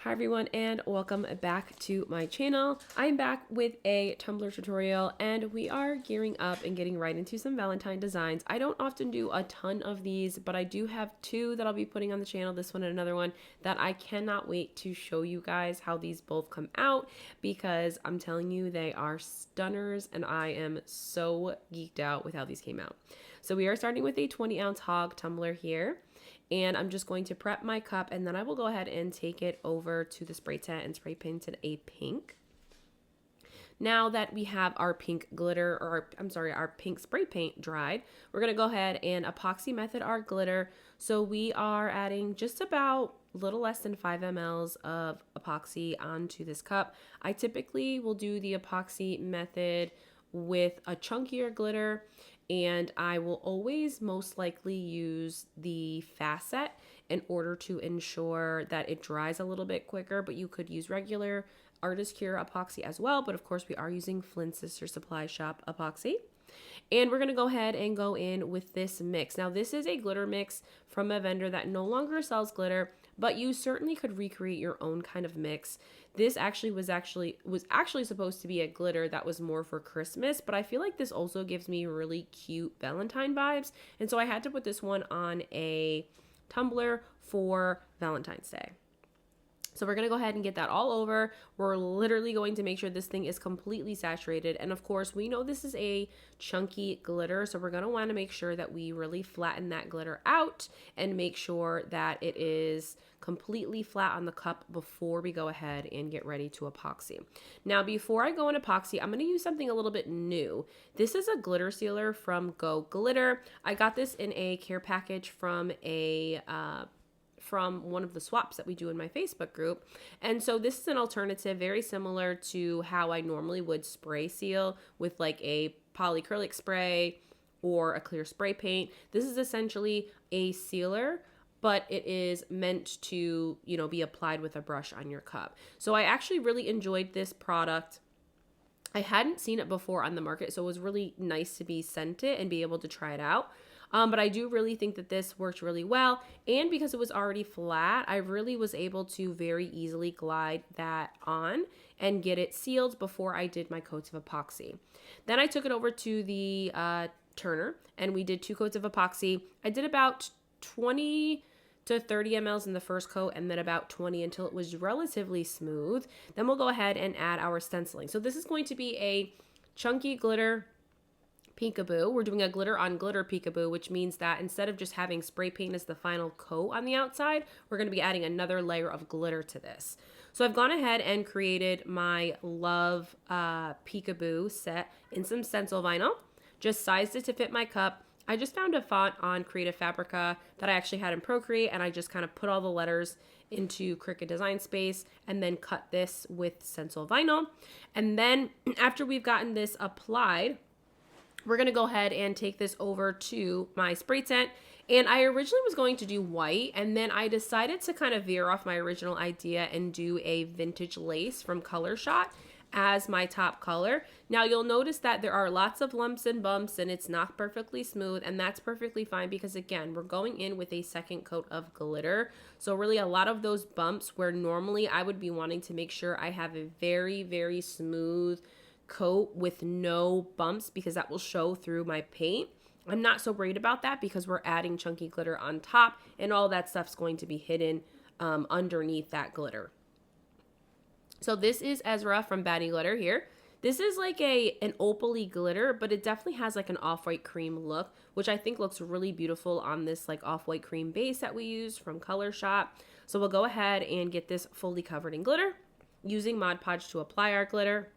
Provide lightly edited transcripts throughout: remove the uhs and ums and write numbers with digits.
Hi everyone and welcome back to my channel. I'm back with a Tumbler tutorial and we are gearing up and getting right into some Valentine designs. I don't often do a ton of these, but I do have two that I'll be putting on the channel, this one and another one, that I cannot wait to show you guys how these both come out because I'm telling you they are stunners and I am so geeked out with how these came out. So we are starting with a 20-ounce Hogg tumbler here. And I'm just going to prep my cup and then I will go ahead and take it over to the spray tent and spray paint it a pink. Now that we have our pink glitter, or our pink spray paint dried, we're going to go ahead and epoxy method our glitter. So we are adding just about a little less than 5 ml of epoxy onto this cup. I typically will do the epoxy method with a chunkier glitter, and I will always most likely use the fast set in order to ensure that it dries a little bit quicker, but you could use regular Artist Cure epoxy as well, but of course we are using Flint Sister Supply Shop epoxy. And we're going to go ahead and go in with this mix. Now this is a glitter mix from a vendor that no longer sells glitter, but you certainly could recreate your own kind of mix. This was actually supposed to be a glitter that was more for Christmas, but I feel like this also gives me really cute Valentine vibes. And so I had to put this one on a tumbler for Valentine's Day. So we're going to go ahead and get that all over. We're literally going to make sure this thing is completely saturated. And of course, we know this is a chunky glitter, so we're going to want to make sure that we really flatten that glitter out and make sure that it is completely flat on the cup before we go ahead and get ready to epoxy. Now, before I go in epoxy, I'm going to use something a little bit new. This is a glitter sealer from Geaux Glitter. I got this in a care package from one of the swaps that we do in my Facebook group. And so this is an alternative very similar to how I normally would spray seal with like a polyacrylic spray or a clear spray paint. This is essentially a sealer, but it is meant to, be applied with a brush on your cup. So I actually really enjoyed this product. I hadn't seen it before on the market, so it was really nice to be sent it and be able to try it out. But I do really think that this worked really well. And because it was already flat, I really was able to very easily glide that on and get it sealed before I did my coats of epoxy. Then I took it over to the turner and we did 2 coats of epoxy. I did about 20 to 30 ml in the first coat and then about 20 until it was relatively smooth. Then we'll go ahead and add our stenciling. So this is going to be a chunky glitter peekaboo. We're doing a glitter on glitter peekaboo, which means that instead of just having spray paint as the final coat on the outside, we're going to be adding another layer of glitter to this. So I've gone ahead and created my Love peekaboo set in some stencil vinyl, just sized it to fit my cup. I just found a font on Creative Fabrica that I actually had in Procreate, and I just kind of put all the letters into Cricut Design Space and then cut this with stencil vinyl. And then after we've gotten this applied, we're going to go ahead and take this over to my spray tent. And I originally was going to do white, and then I decided to kind of veer off my original idea and do a vintage lace from Color Shot as my top color. Now you'll notice that there are lots of lumps and bumps and it's not perfectly smooth, and that's perfectly fine because again, we're going in with a second coat of glitter. So really a lot of those bumps where normally I would be wanting to make sure I have a very, very smooth coat with no bumps because that will show through my paint. I'm not so worried about that because we're adding chunky glitter on top and all that stuff's going to be hidden underneath that glitter. So this is Ezra from Batty Glitter here. This is like an opal-y glitter, but it definitely has like an off-white cream look, which I think looks really beautiful on this like off-white cream base that we use from Color Shot. So we'll go ahead and get this fully covered in glitter using Mod Podge to apply our glitter.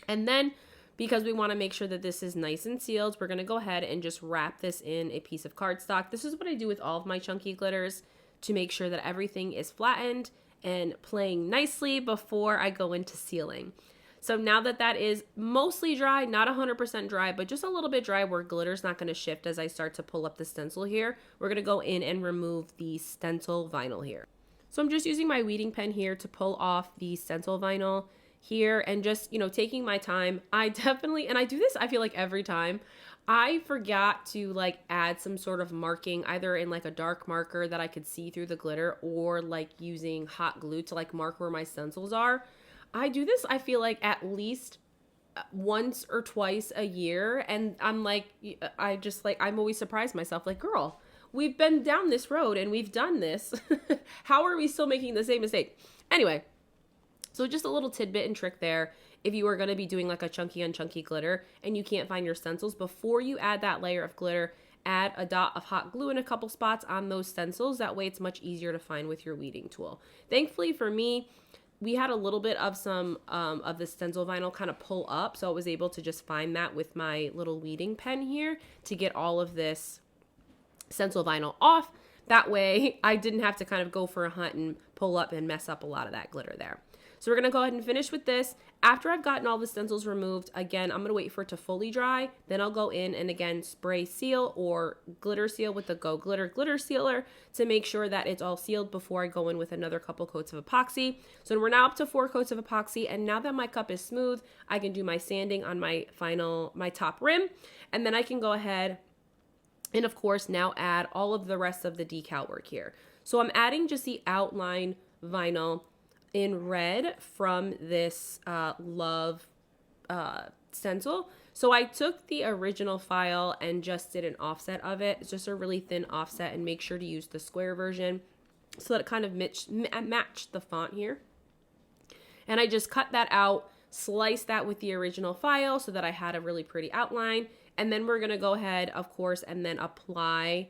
And then because we want to make sure that this is nice and sealed, we're going to go ahead and just wrap this in a piece of cardstock. This is what I do with all of my chunky glitters to make sure that everything is flattened and playing nicely before I go into sealing. So now that that is mostly dry, not 100% dry, but just a little bit dry where glitter's not going to shift as I start to pull up the stencil here, we're going to go in and remove the stencil vinyl here. So I'm just using my weeding pen here to pull off the stencil vinyl here and just, taking my time. I definitely, and I do this, I feel like every time, I forgot to like add some sort of marking either in like a dark marker that I could see through the glitter or like using hot glue to like mark where my stencils are. I do this, I feel like at least once or twice a year. And I'm like, I'm always surprised myself like, girl, we've been down this road and we've done this. How are we still making the same mistake? Anyway, so just a little tidbit and trick there. If you are going to be doing like a chunky on chunky glitter and you can't find your stencils, before you add that layer of glitter, add a dot of hot glue in a couple spots on those stencils. That way it's much easier to find with your weeding tool. Thankfully for me, we had a little bit of some of the stencil vinyl kind of pull up, so I was able to just find that with my little weeding pen here to get all of this stencil vinyl off. That way I didn't have to kind of go for a hunt and pull up and mess up a lot of that glitter there. So we're going to go ahead and finish with this. After I've gotten all the stencils removed, again, I'm going to wait for it to fully dry. Then I'll go in and again spray seal or glitter seal with the Geaux glitter sealer to make sure that it's all sealed before I go in with another couple coats of epoxy. So we're now up to 4 coats of epoxy, and now that my cup is smooth, I can do my sanding on my top rim, and then I can go ahead and of course now add all of the rest of the decal work here. So I'm adding just the outline vinyl in red from this Love stencil. So I took the original file and just did an offset of it. It's just a really thin offset, and make sure to use the square version so that it kind of matched the font here. And I just cut that out, sliced that with the original file so that I had a really pretty outline. And then we're gonna go ahead, of course, and then apply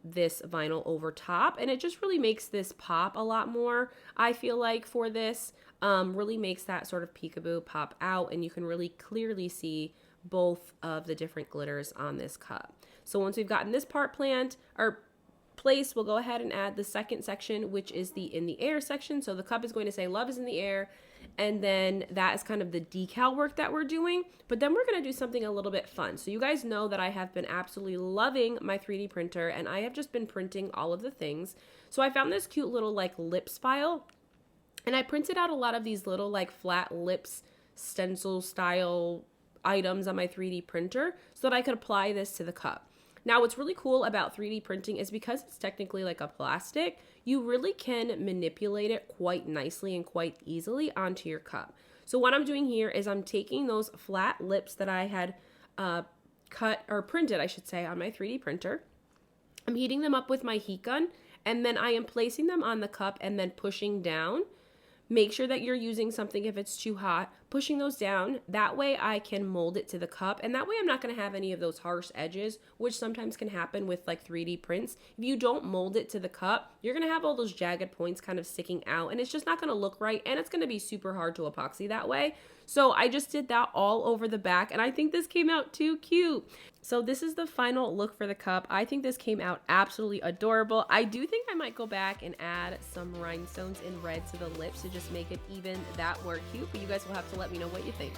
this vinyl over top, and it just really makes this pop a lot more. I feel like for this really makes that sort of peekaboo pop out, and you can really clearly see both of the different glitters on this cup. So once we've gotten this part placed, we'll go ahead and add the second section, which is the in the air section. So the cup is going to say love is in the air, and then that is kind of the decal work that we're doing. But then we're going to do something a little bit fun. So you guys know that I have been absolutely loving my 3D printer, and I have just been printing all of the things. So I found this cute little like lips file, and I printed out a lot of these little like flat lips stencil style items on my 3D printer so that I could apply this to the cup. Now, what's really cool about 3D printing is because it's technically like a plastic, you really can manipulate it quite nicely and quite easily onto your cup. So what I'm doing here is I'm taking those flat lips that I had cut or printed, I should say, on my 3D printer. I'm heating them up with my heat gun, and then I am placing them on the cup and then pushing down. Make sure that you're using something if it's too hot, pushing those down. That way I can mold it to the cup, and that way I'm not going to have any of those harsh edges, which sometimes can happen with like 3D prints. If you don't mold it to the cup, you're going to have all those jagged points kind of sticking out, and it's just not going to look right, and it's going to be super hard to epoxy that way. So I just did that all over the back, and I think this came out too cute. So this is the final look for the cup. I think this came out absolutely adorable. I do think I might go back and add some rhinestones in red to the lips to just make it even that more cute, but you guys will have to let me know what you think.